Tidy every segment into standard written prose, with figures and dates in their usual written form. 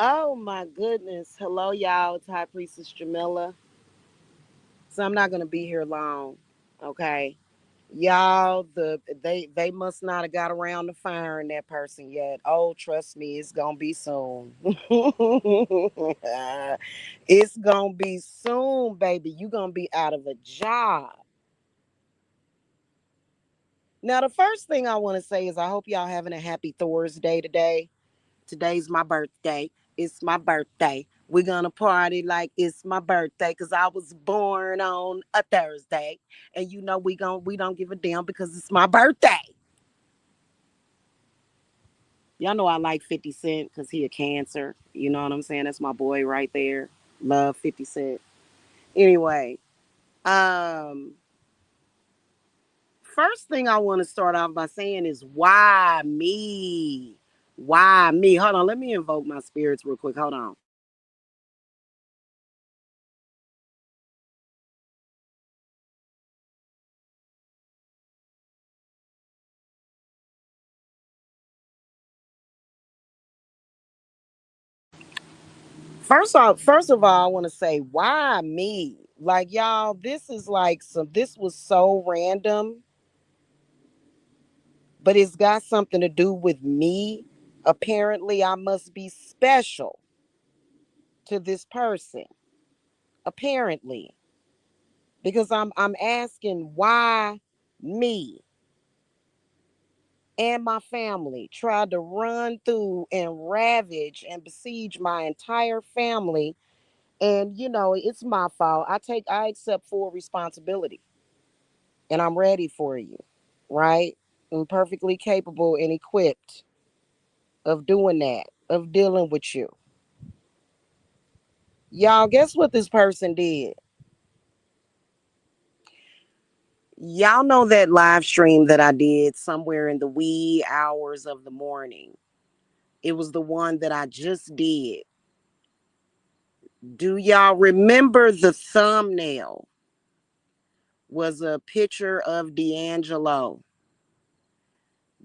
Oh my goodness. Hello, y'all. It's High Priestess Jamila. So I'm not gonna be here long. Okay. Y'all, they must not have got around to firing that person yet. Oh, trust me, it's gonna be soon. It's gonna be soon, baby. You gonna be out of a job. Now, the first thing I want to say is I hope y'all having a happy Thursday today. Today's my birthday. It's my birthday. We're gonna party like it's my birthday because I was born on a Thursday. And you know we don't give a damn because it's my birthday. Y'all know I like 50 Cent because he a cancer. You know what I'm saying? That's my boy right there. Love 50 Cent. Anyway, um, first thing I want to start off by saying is why me? Why me? Hold on, let me invoke my spirits real quick. Hold on. First of all, I want to say why me? Like y'all, this was so random, but it's got something to do with me. Apparently, I must be special to this person. Apparently, because I'm asking why me and my family tried to run through and ravage and besiege my entire family. And it's my fault. I accept full responsibility. And I'm ready for you, right? I'm perfectly capable and equipped of doing that, of dealing with you. Y'all, guess what this person did? Y'all know that live stream that I did somewhere in the wee hours of the morning. It was the one that I just did. Do y'all remember the thumbnail was a picture of D'Angelo?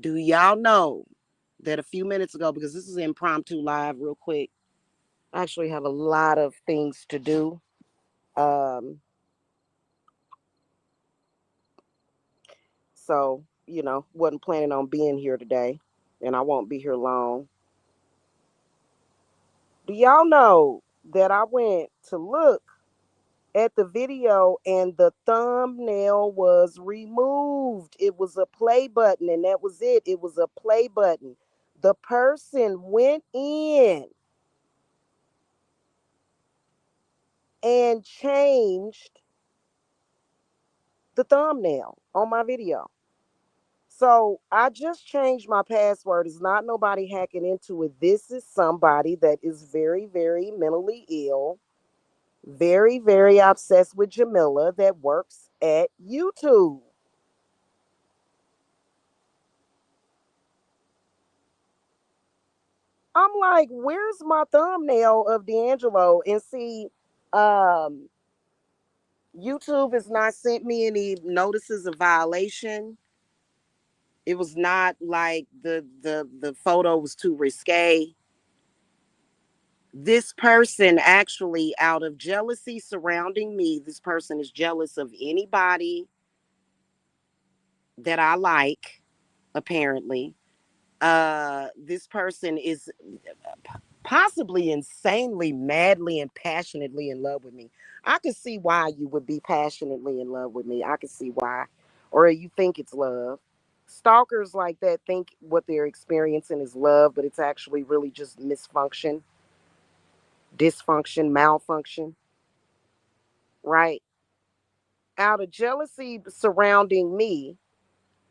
Do y'all know that a few minutes ago, because this is impromptu live real quick, I actually have a lot of things to do. Um, so, wasn't planning on being here today, and I won't be here long. Do y'all know that I went to look at the video and the thumbnail was removed? It was a play button, and that was it. It was a play button. The person went in and changed the thumbnail on my video. So I just changed my password. It's not nobody hacking into it. This is somebody that is very, very mentally ill, very, very obsessed with Jamila that works at YouTube. I'm like, where's my thumbnail of D'Angelo? And see, um, YouTube has not sent me any notices of violation. It was not like the photo was too risque. This person actually, out of jealousy surrounding me, this person is jealous of anybody that I like, apparently. This person is possibly insanely, madly, and passionately in love with me. I could see why you would be passionately in love with me. I could see why. Or you think it's love. Stalkers like that think what they're experiencing is love, but it's actually really just misfunction, dysfunction, malfunction, right? Out of jealousy surrounding me,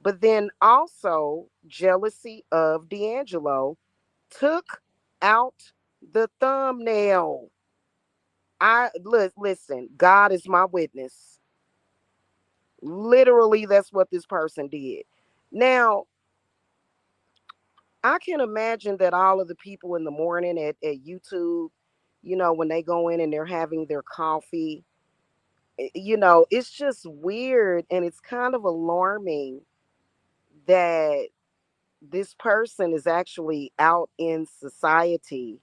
but then also jealousy of D'Angelo, took out the thumbnail. Listen, God is my witness. Literally, that's what this person did. Now, I can imagine that all of the people in the morning at YouTube, when they go in and they're having their coffee, it's just weird and it's kind of alarming that this person is actually out in society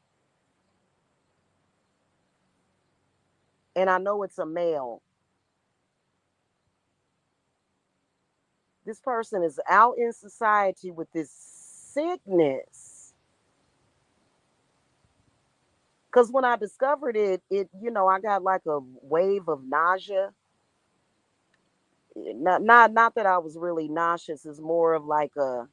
and I know it's a male. This person is out in society with this sickness. Because when I discovered it, I got like a wave of nausea. Not that I was really nauseous. It's more of like a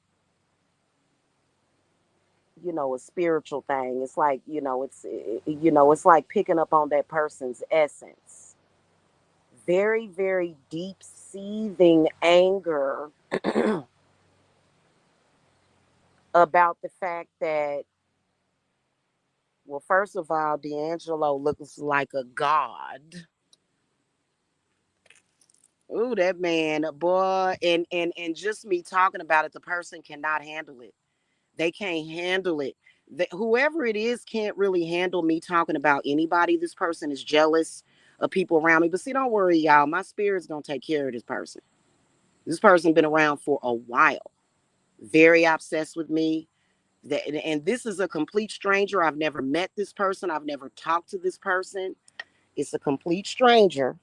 spiritual thing. It's like, it's like picking up on that person's essence. Very, very deep, seething anger about the fact that, well, first of all, D'Angelo looks like a god. Ooh, that man, boy, and just me talking about it, the person cannot handle it. They can't handle it. Whoever it is can't really handle me talking about anybody. This person is jealous of people around me. But see, don't worry, y'all. My spirit's gonna take care of this person. This person been around for a while. Very obsessed with me. And this is a complete stranger. I've never met this person. I've never talked to this person. It's a complete stranger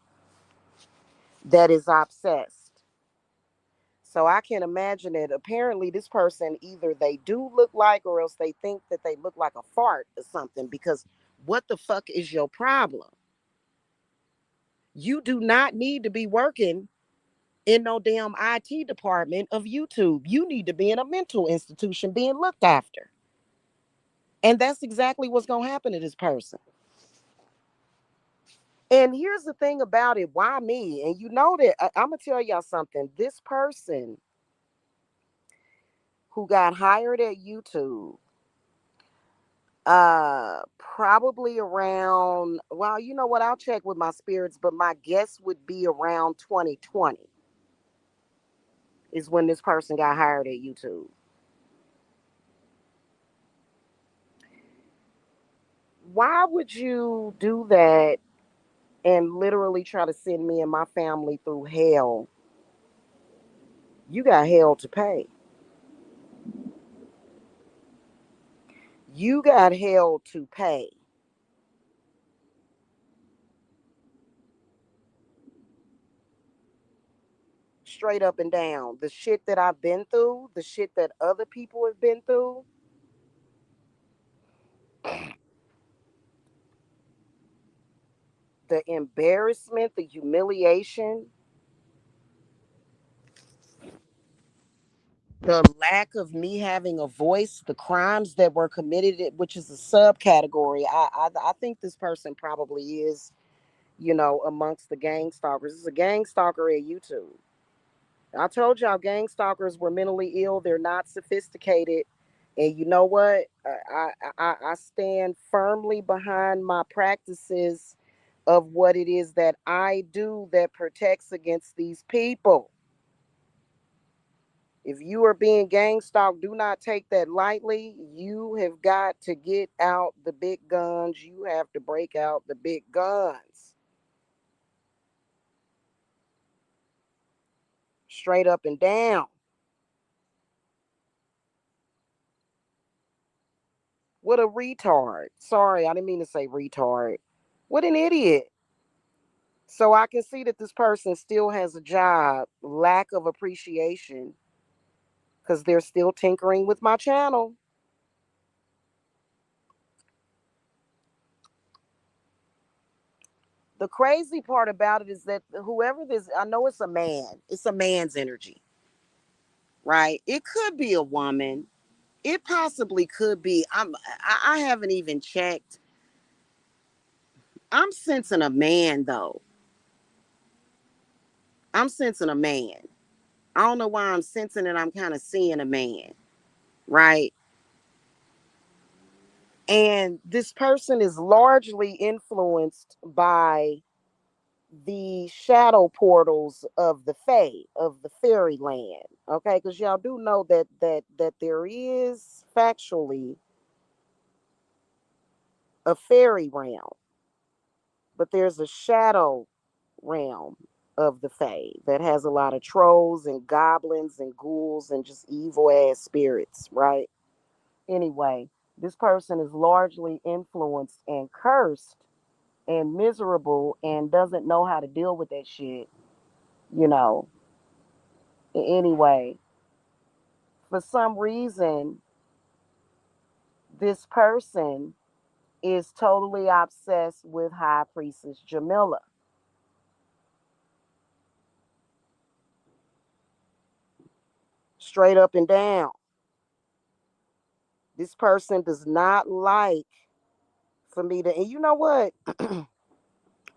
that is obsessed. So I can imagine that apparently this person, either they do look like, or else they think that they look like a fart or something, because what the fuck is your problem? You do not need to be working in no damn IT department of YouTube. You need to be in a mental institution being looked after. And that's exactly what's going to happen to this person. And here's the thing about it. Why me? And you know that I'm going to tell y'all something. This person who got hired at YouTube, probably around, well, you know what? I'll check with my spirits, but my guess would be around 2020 is when this person got hired at YouTube. Why would you do that and literally try to send me and my family through hell? You got hell to pay. You got hell to pay. Straight up and down. The shit that I've been through, the shit that other people have been through, the embarrassment, the humiliation, the lack of me having a voice, the crimes that were committed, which is a subcategory. I think this person probably is, amongst the gang stalkers. This is a gang stalker at YouTube. I told y'all gang stalkers were mentally ill. They're not sophisticated. And you know what? I stand firmly behind my practices of what it is that I do that protects against these people. If you are being gang stalked, do not take that lightly. You have got to get out the big guns. You have to break out the big guns. Straight up and down. What a retard. Sorry, I didn't mean to say retard. What an idiot. So I can see that this person still has a job, lack of appreciation, because they're still tinkering with my channel. The crazy part about it is that whoever this, I know it's a man, it's a man's energy, right? It could be a woman. It possibly could be. I haven't even checked. I'm sensing a man though. I'm sensing a man. I don't know why I'm sensing it. I'm kind of seeing a man, right? And this person is largely influenced by the shadow portals of the fae, of the fairyland. Okay, because y'all do know that there is factually a fairy realm, but there's a shadow realm of the fae that has a lot of trolls and goblins and ghouls and just evil ass spirits, right? Anyway, this person is largely influenced and cursed and miserable and doesn't know how to deal with that shit, you know. Anyway, for some reason, this person is totally obsessed with High Priestess Jamila. Straight up and down. This person does not like for me to, and you know what?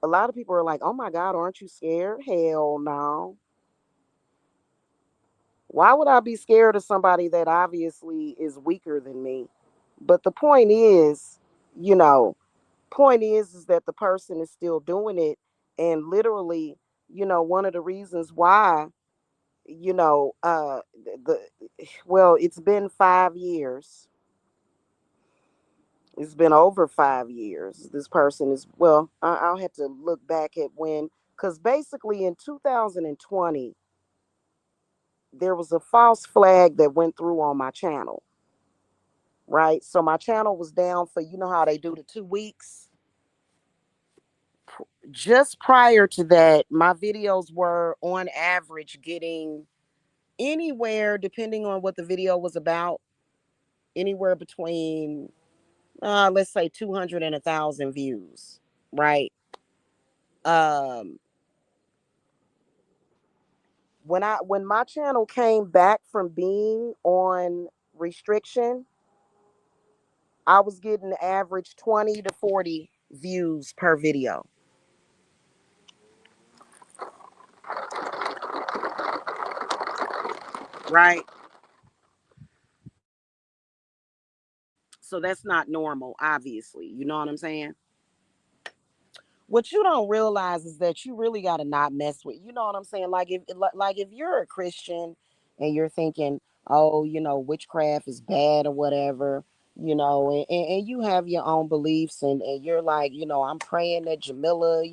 A lot of people are like, oh my God, aren't you scared? Hell no. Why would I be scared of somebody that obviously is weaker than me? But the point is, you know, point is that the person is still doing it. And literally, one of the reasons why, the well, it's been 5 years. It's been over 5 years. This person is, well, I'll have to look back at when, because basically in 2020, there was a false flag that went through on my channel, right? So my channel was down for, you know how they do the 2 weeks. Just prior to that, my videos were on average getting anywhere, depending on what the video was about, anywhere between, let's say 200 and 1,000 views, right? Um, when my channel came back from being on restriction, I was getting average 20 to 40 views per video, right? So that's not normal, obviously. You know what I'm saying? What you don't realize is that you really got to not mess with, you know what I'm saying? Like if you're a Christian and you're thinking, oh, witchcraft is bad or whatever, and you have your own beliefs, and you're like, I'm praying that Jamila,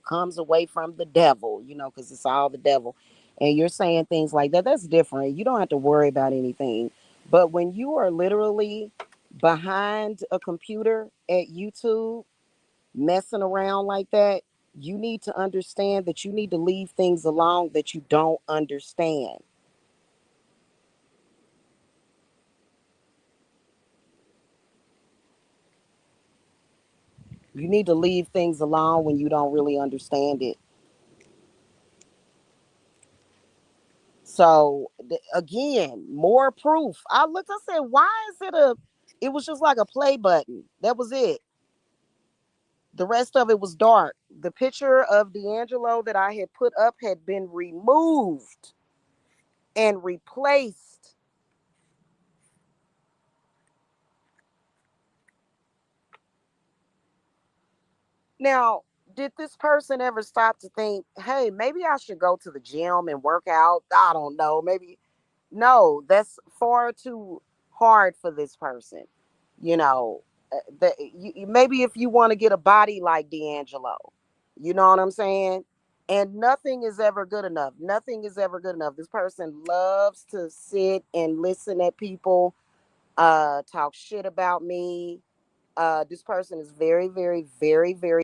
comes away from the devil, because it's all the devil. And you're saying things like that. That's different. You don't have to worry about anything. But when you are literally behind a computer at YouTube messing around like that, you need to understand that you need to leave things alone that you don't understand. You need to leave things alone when you don't really understand it. So again, more proof. I looked, I said, why is it was just like a play button. That was it. The rest of it was dark. The picture of D'Angelo that I had put up had been removed and replaced. Now, did this person ever stop to think, hey, maybe I should go to the gym and work out? I don't know. Maybe. No, that's far too hard for this person. You know, maybe if you want to get a body like D'Angelo, you know what I'm saying? And nothing is ever good enough. Nothing is ever good enough. This person loves to sit and listen at people talk shit about me. This person is very, very, very, very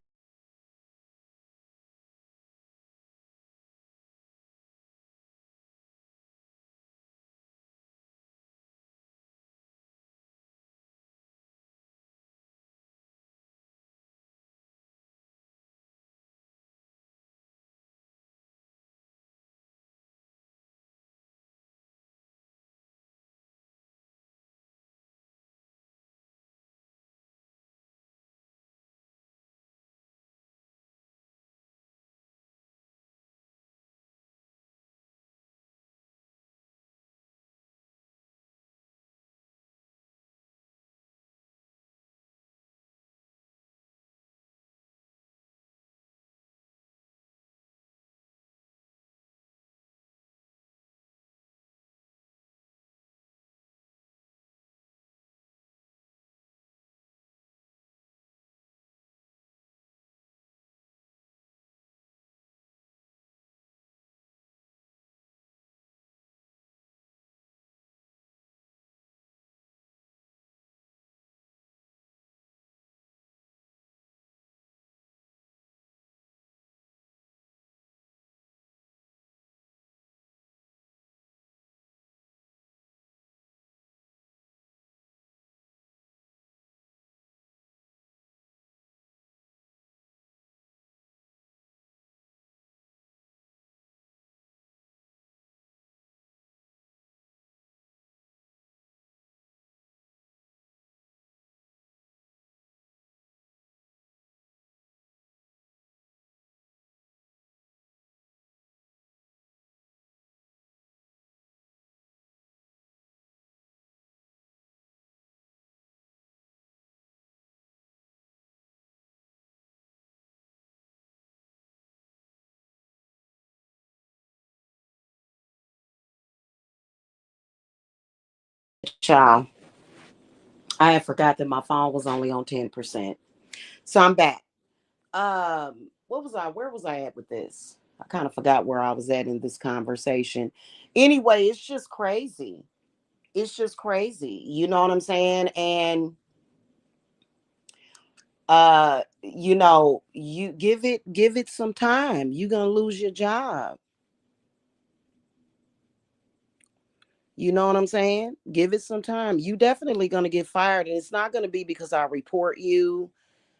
Child, I had forgot that my phone was only on 10%. So I'm back. What was I? Where was I at with this? I kind of forgot where I was at in this conversation. Anyway, it's just crazy. It's just crazy. You know what I'm saying? And you give it some time. You're gonna lose your job. You know what I'm saying? Give it some time. You definitely gonna get fired, and it's not gonna be because I report you.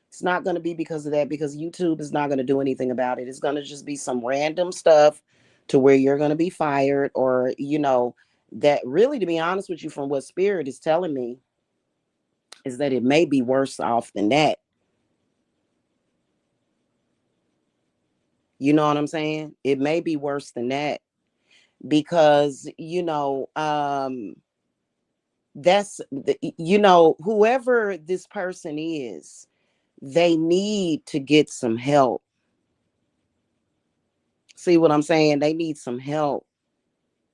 It's not gonna be because of that, because YouTube is not gonna do anything about it. It's gonna just be some random stuff to where you're gonna be fired, or that really, to be honest with you, from what Spirit is telling me, is that it may be worse off than that. You know what I'm saying? It may be worse than that because whoever this person is, they need to get some help. See what I'm saying? They need some help,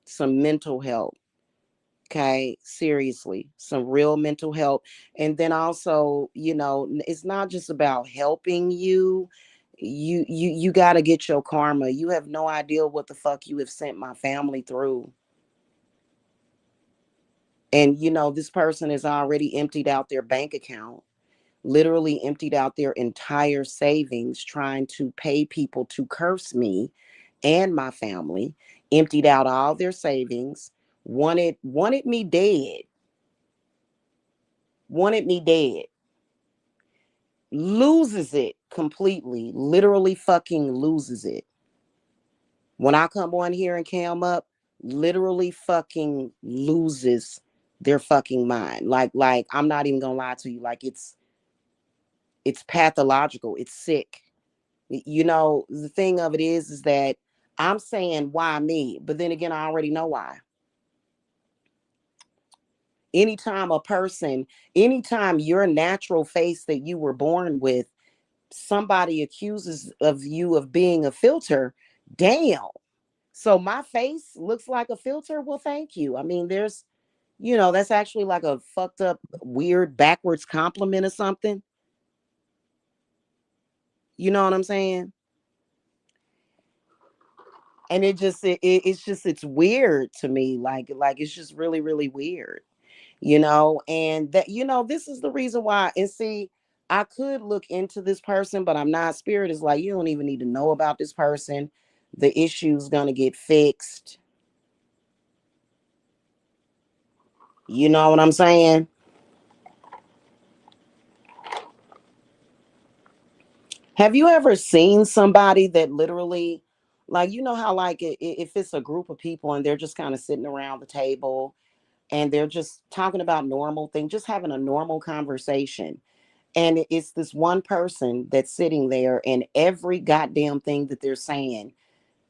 some mental help. Okay, seriously, some real mental help. And then also, it's not just about helping you. You got to get your karma. You have no idea what the fuck you have sent my family through. And this person has already emptied out their bank account, literally emptied out their entire savings trying to pay people to curse me and my family, emptied out all their savings, wanted me dead, wanted me dead, loses it completely, literally fucking loses it. When I come on here and cam up, literally fucking loses their fucking mind. Like I'm not even gonna lie to you. Like it's pathological. It's sick. The thing of it is that I'm saying why me, but then again, I already know why. Anytime a person, anytime your natural face that you were born with, somebody accuses of you of being a filter, damn. So my face looks like a filter. Well, thank you. I mean, that's actually like a fucked up, weird, backwards compliment or something. You know what I'm saying? And it's weird to me. Like it's just really, really weird. And that, this is the reason why. And see, I could look into this person, but I'm not. Spirit is like, you don't even need to know about this person. The issue's gonna get fixed. You know what I'm saying? Have you ever seen somebody that literally, like, how, like, if it's a group of people and they're just kind of sitting around the table and they're just talking about normal things, just having a normal conversation. And it's this one person that's sitting there, and every goddamn thing that they're saying,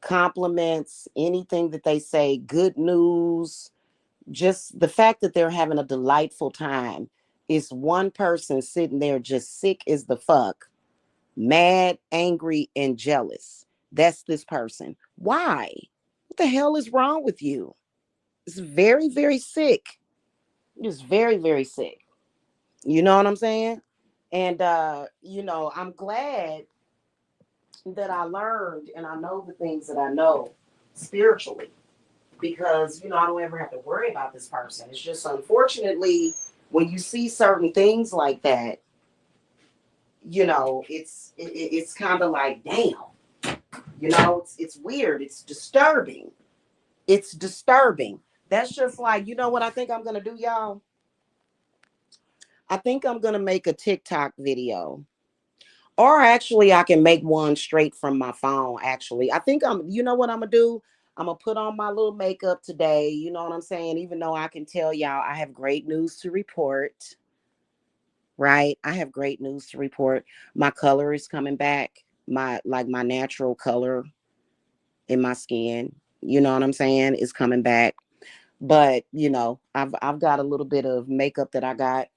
compliments, anything that they say, good news, just the fact that they're having a delightful time, is one person sitting there just sick as the fuck, mad, angry, and jealous. That's this person. Why? What the hell is wrong with you? It's very, very sick. It's very, very sick. You know what I'm saying? And I'm glad that I learned and I know the things that I know spiritually, because I don't ever have to worry about this person. It's just, unfortunately, when you see certain things like that, it's kind of like, damn. It's weird. It's disturbing. It's disturbing. That's just like, what I think I'm gonna do, y'all. I think I'm gonna make a TikTok video. Or actually, I can make one straight from my phone. Actually, I think you know what I'm gonna do? I'm gonna put on my little makeup today. You know what I'm saying? Even though I can tell y'all I have great news to report, right? I have great news to report. My color is coming back. My natural color in my skin. You know what I'm saying? Is coming back. But I've got a little bit of makeup that I got.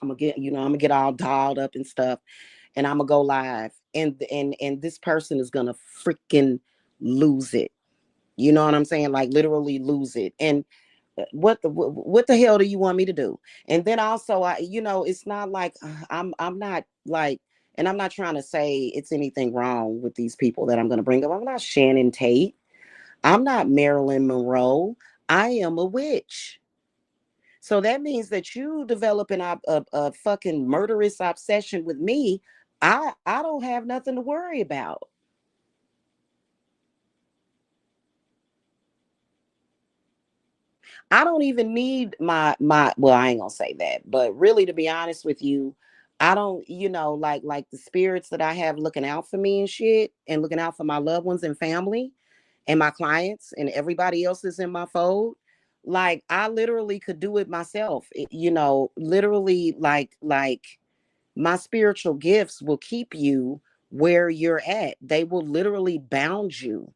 I'm gonna get all dolled up and stuff, and I'm gonna go live, and this person is gonna freaking lose it. You know what I'm saying? Like, literally lose it. And What the hell do you want me to do? And then also, it's not like I'm not like, and I'm not trying to say it's anything wrong with these people that I'm going to bring up. I'm not Shannon Tate. I'm not Marilyn Monroe. I am a witch. So that means that you develop a fucking murderous obsession with me. I don't have nothing to worry about. I don't even need my well, I ain't gonna say that, but really to be honest with you, I don't, like the spirits that I have looking out for me and shit and looking out for my loved ones and family and my clients and everybody else that's in my fold. Like I literally could do it myself. Literally like my spiritual gifts will keep you where you're at. They will literally bound you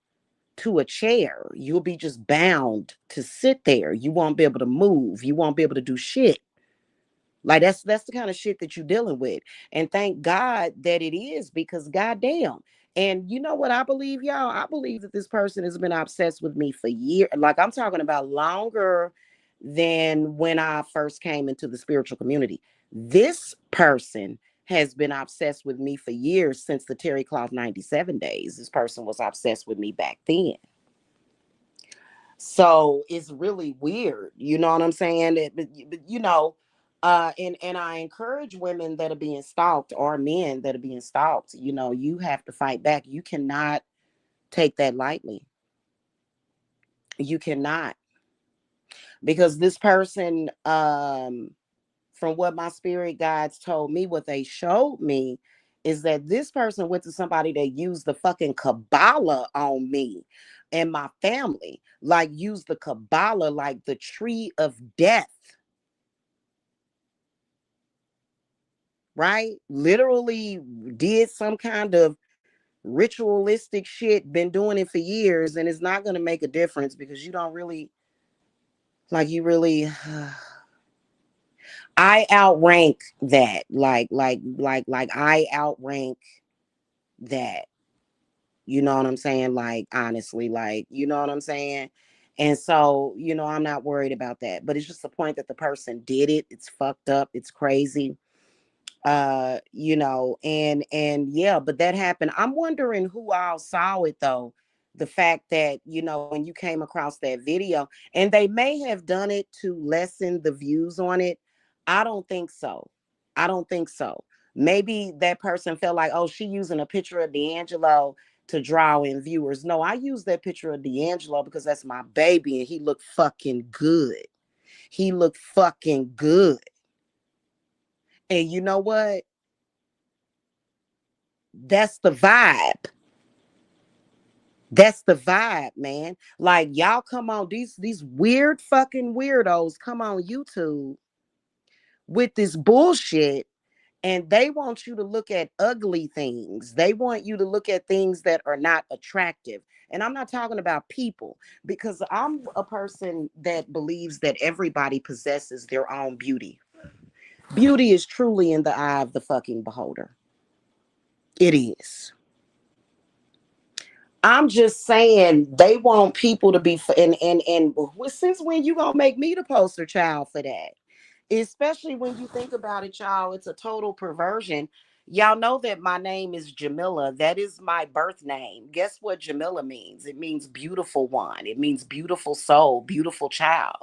to a chair. You'll be just bound to sit there. You won't be able to move. You won't be able to do shit. Like that's the kind of shit that you're dealing with. And thank God that it is, because goddamn. And you know what I believe, y'all? I believe that this person has been obsessed with me for years. Like I'm talking about longer than when I first came into the spiritual community. This person has been obsessed with me for years, since the Terry Cloth 97 days. This person was obsessed with me back then. So it's really weird, you know what I'm saying? And I encourage women that are being stalked, or men that are being stalked. You have to fight back. You cannot take that lightly. You cannot, because this person, from what my spirit guides told me, what they showed me is that this person went to somebody that used the fucking Kabbalah on me and my family. Like, used the Kabbalah, like the tree of death, right? Literally did some kind of ritualistic shit, been doing it for years, and it's not going to make a difference because you don't really, like, you really. I outrank that. Like I outrank that. You know what I'm saying? Like, honestly, like, you know what I'm saying? And so, I'm not worried about that. But it's just the point that the person did it. It's fucked up. It's crazy. And yeah, but that happened. I'm wondering who all saw it though. The fact that, when you came across that video, and they may have done it to lessen the views on it. I don't think so. I don't think so. Maybe that person felt like, oh, she using a picture of D'Angelo to draw in viewers. No, I use that picture of D'Angelo because that's my baby and he looked fucking good. He looked fucking good. And you know what? That's the vibe. That's the vibe, man. Like, y'all come on, these weird fucking weirdos come on YouTube with this bullshit, and they want you to look at ugly things. They want you to look at things that are not attractive. And I'm not talking about people, because I'm a person that believes that everybody possesses their own beauty. Beauty is truly in the eye of the fucking beholder. It is. I'm just saying they want people to be, and since when you gonna make me the poster child for that? Especially when you think about it, y'all, it's a total perversion. Y'all know that my name is Jamila. That is my birth name. Guess what Jamila means? It means beautiful one. It means beautiful soul, beautiful child.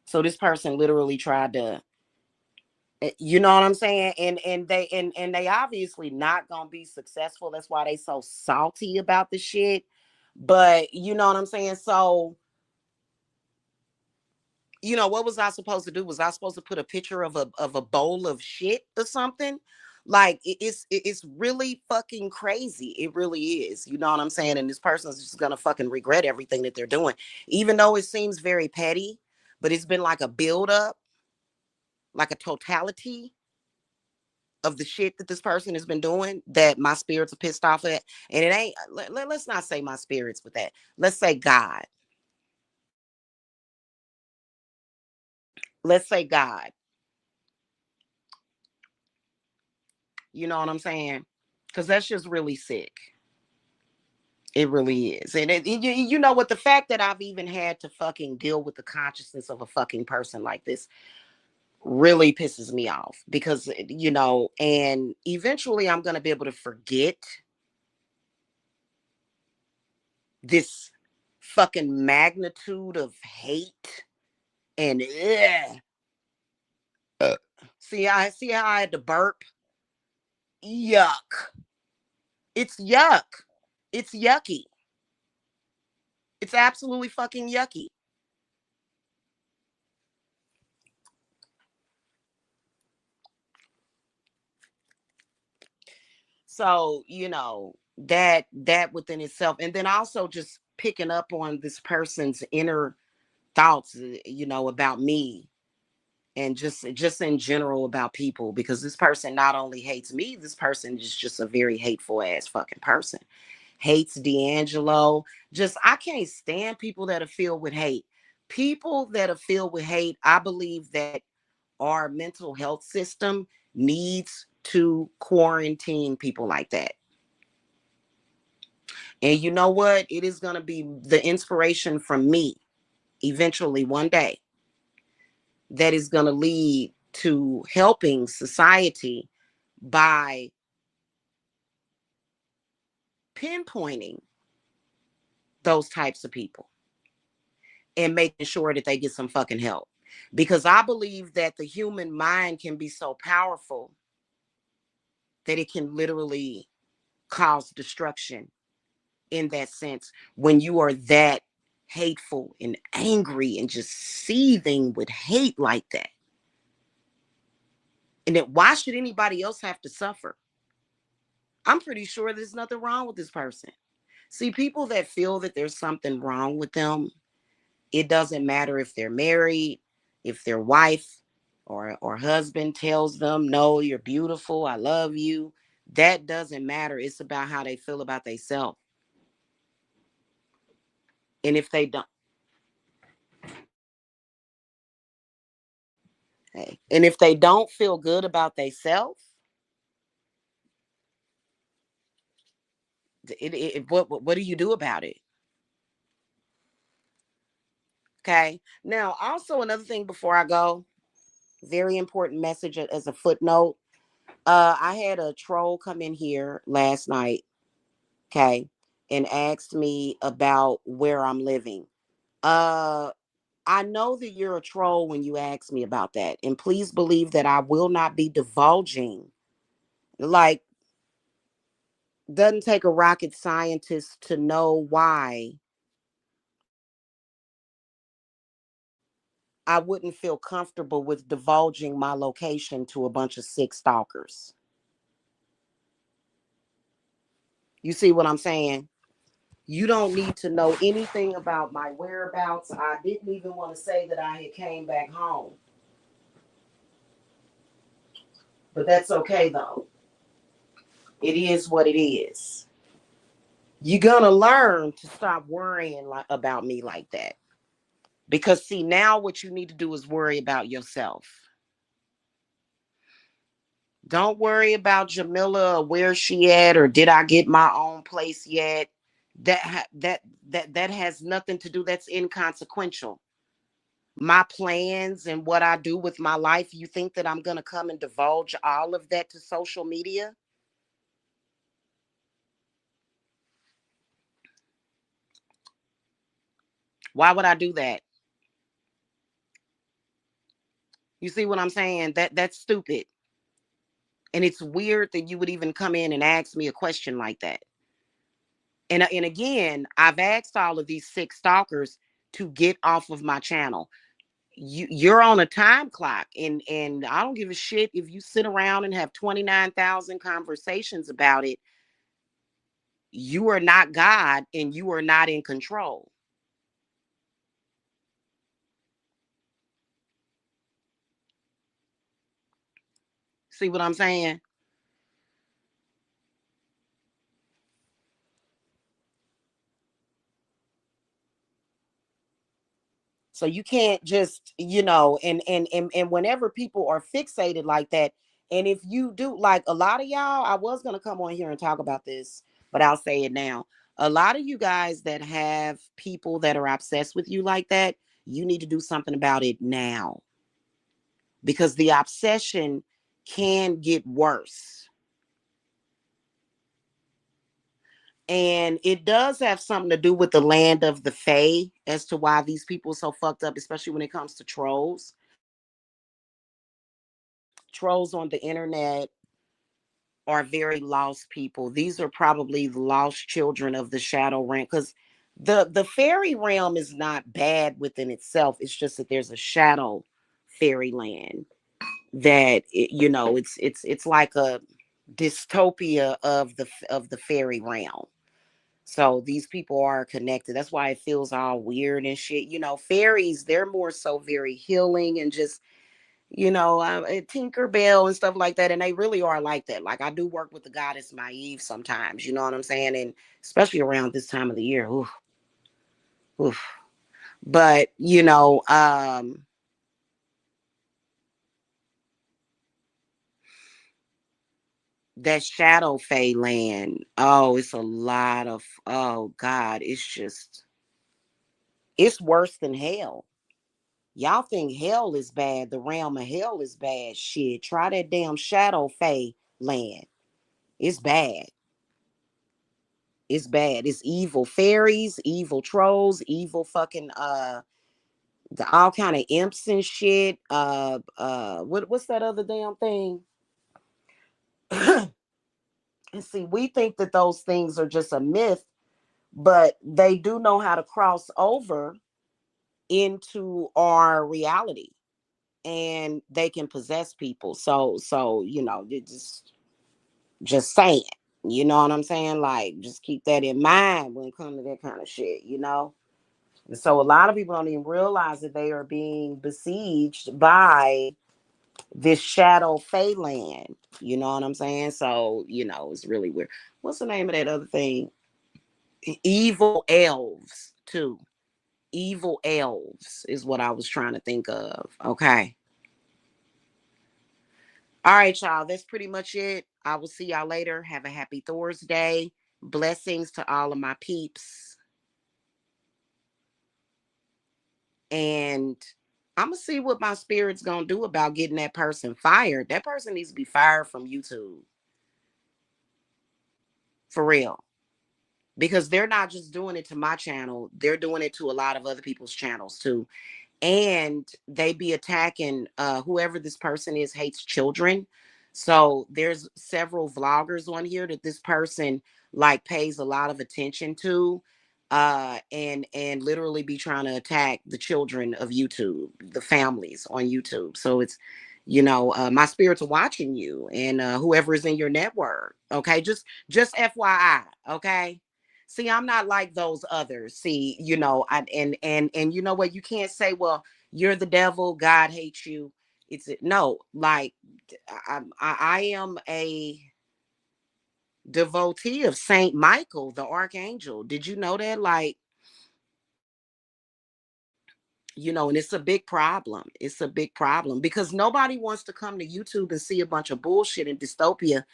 So this person literally tried to, you know what I'm saying? And they obviously not gonna be successful. That's why they so salty about the shit. But you know what I'm saying? So, what was I supposed to do? Was I supposed to put a picture of a bowl of shit or something? Like, it's really fucking crazy. It really is. You know what I'm saying? And this person's just gonna fucking regret everything that they're doing, even though it seems very petty. But it's been like a build up, like a totality of the shit that this person has been doing, that my spirits are pissed off at. And it ain't, let's not say my spirits with that. Let's say God. Let's say God. You know what I'm saying? Because that's just really sick. It really is. And you know what? The fact that I've even had to fucking deal with the consciousness of a fucking person like this really pisses me off because, and eventually I'm going to be able to forget this fucking magnitude of hate and see how I had to burp. Yuck. It's yuck. It's yucky. It's absolutely fucking yucky. So, that within itself, and then also just picking up on this person's inner thoughts, about me, and just in general about people, because this person not only hates me, this person is just a very hateful ass fucking person. Hates D'Angelo. Just I can't stand people that are filled with hate. People that are filled with hate, I believe that our mental health system needs to quarantine people like that. And you know what? It is going to be the inspiration from me eventually one day that is going to lead to helping society by pinpointing those types of people and making sure that they get some fucking help. Because I believe that the human mind can be so powerful that it can literally cause destruction in that sense when you are that hateful and angry and just seething with hate like that. And then why should anybody else have to suffer? I'm pretty sure there's nothing wrong with this person. See, people that feel that there's something wrong with them, it doesn't matter if they're married, if their wife or husband tells them, no, you're beautiful, I love you. That doesn't matter. It's about how they feel about themselves. And if they don't, hey, and if they don't feel good about themselves, what do you do about it? Okay. Now, also another thing before I go, very important message as a footnote. I had a troll come in here last night, okay, and asked me about where I'm living. Uh, I know that you're a troll when you ask me about that, and please believe that I will not be divulging. Like, doesn't take a rocket scientist to know why I wouldn't feel comfortable with divulging my location to a bunch of sick stalkers. You see what I'm saying? You don't need to know anything about my whereabouts. I didn't even want to say that I had came back home. But that's okay though. It is what it is. You're gonna learn to stop worrying about me like that. Because see, now what you need to do is worry about yourself. Don't worry about Jamila or where she at or did I get my own place yet. That has nothing to do. That's inconsequential. My plans and what I do with my life, you think that I'm going to come and divulge all of that to social media? Why would I do that? You see what I'm saying? That's stupid. And it's weird that you would even come in and ask me a question like that. And again, I've asked all of these sick stalkers to get off of my channel. You're on a time clock, and I don't give a shit if you sit around and have 29,000 conversations about it. You are not God and you are not in control. See what I'm saying? So you can't just, and whenever people are fixated like that, and if you do, like a lot of y'all, I was gonna come on here and talk about this, but I'll say it now. A lot of you guys that have people that are obsessed with you like that, you need to do something about it now, because the obsession can get worse. And it does have something to do with the land of the Fae as to why these people are so fucked up, especially when it comes to trolls. Trolls on the internet are very lost people. These are probably the lost children of the shadow realm, because the fairy realm is not bad within itself. It's just that there's a shadow fairyland that it's like a dystopia of the fairy realm. So these people are connected. That's why it feels all weird and shit. Fairies, they're more so very healing and just Tinkerbell and stuff like that. And they really are like that. Like, I do work with the goddess Maeve sometimes, you know what I'm saying? And especially around this time of the year. Oof, oof. But, that shadow fae land, oh, it's a lot of, oh God, it's worse than hell. Y'all think hell is bad, the realm of hell is bad. Shit, try that damn shadow fae land. It's bad. It's bad. It's evil fairies, evil trolls, evil fucking all kind of imps and shit. What's that other damn thing? And see, we think that those things are just a myth, but they do know how to cross over into our reality, and they can possess people. So just saying. You know what I'm saying? Like, just keep that in mind when it comes to that kind of shit. And so a lot of people don't even realize that they are being besieged by this shadow fae land. You know what I'm saying? So, it's really weird. What's the name of that other thing? Evil elves, too. Evil elves is what I was trying to think of. Okay. All right, y'all. That's pretty much it. I will see y'all later. Have a happy Thursday. Blessings to all of my peeps. And I'm gonna see what my spirit's gonna do about getting that person fired. That person needs to be fired from YouTube. For real. Because they're not just doing it to my channel, they're doing it to a lot of other people's channels too. And they be attacking whoever this person is hates children. So there's several vloggers on here that this person like pays a lot of attention to, and literally be trying to attack the children of YouTube, the families on YouTube. So it's my spirits are watching you, and whoever is in your network. Okay, just FYI. Okay. See, I'm not like those others. See, and you know what? You can't say, well, you're the devil, God hates you. It's no, like I am a devotee of Saint Michael, the archangel. Did you know that? Like, and it's a big problem. It's a big problem because nobody wants to come to YouTube and see a bunch of bullshit and dystopia.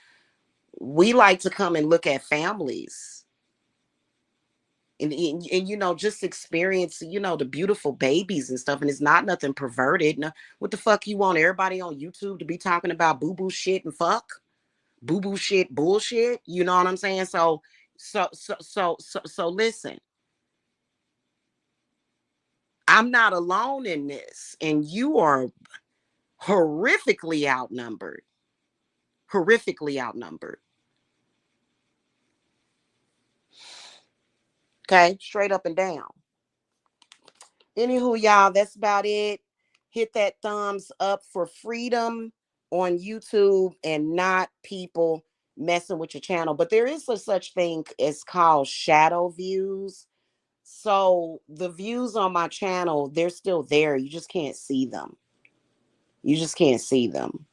We like to come and look at families and just experience the beautiful babies and stuff, and it's not nothing perverted. No, what the fuck you want everybody on YouTube to be talking about boo-boo shit and fuck boo-boo shit bullshit? You know what I'm saying? So listen, I'm not alone in this, and you are horrifically outnumbered. Horrifically outnumbered. Okay, straight up and down. Anywho, y'all, that's about it. Hit that thumbs up for freedom on YouTube and not people messing with your channel. But there is a such thing as called shadow views. So the views on my channel, they're still there. You just can't see them. You just can't see them.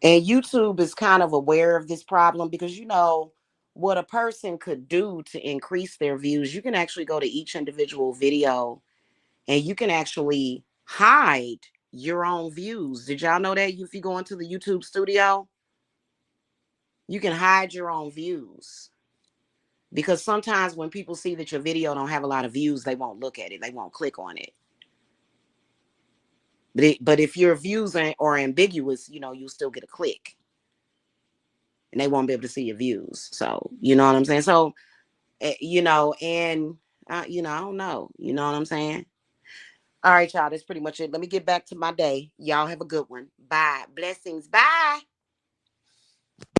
And YouTube is kind of aware of this problem because what a person could do to increase their views. You can actually go to each individual video and you can actually hide your own views. Did y'all know that if you go into the YouTube studio, you can hide your own views? Because sometimes when people see that your video don't have a lot of views, they won't look at it. They won't click on it. But if your views are ambiguous, you know, you'll still get a click. And they won't be able to see your views. So, you know what I'm saying? So, you know, and, you know, I don't know. You know what I'm saying? All right, y'all. That's pretty much it. Let me get back to my day. Y'all have a good one. Bye. Blessings. Bye.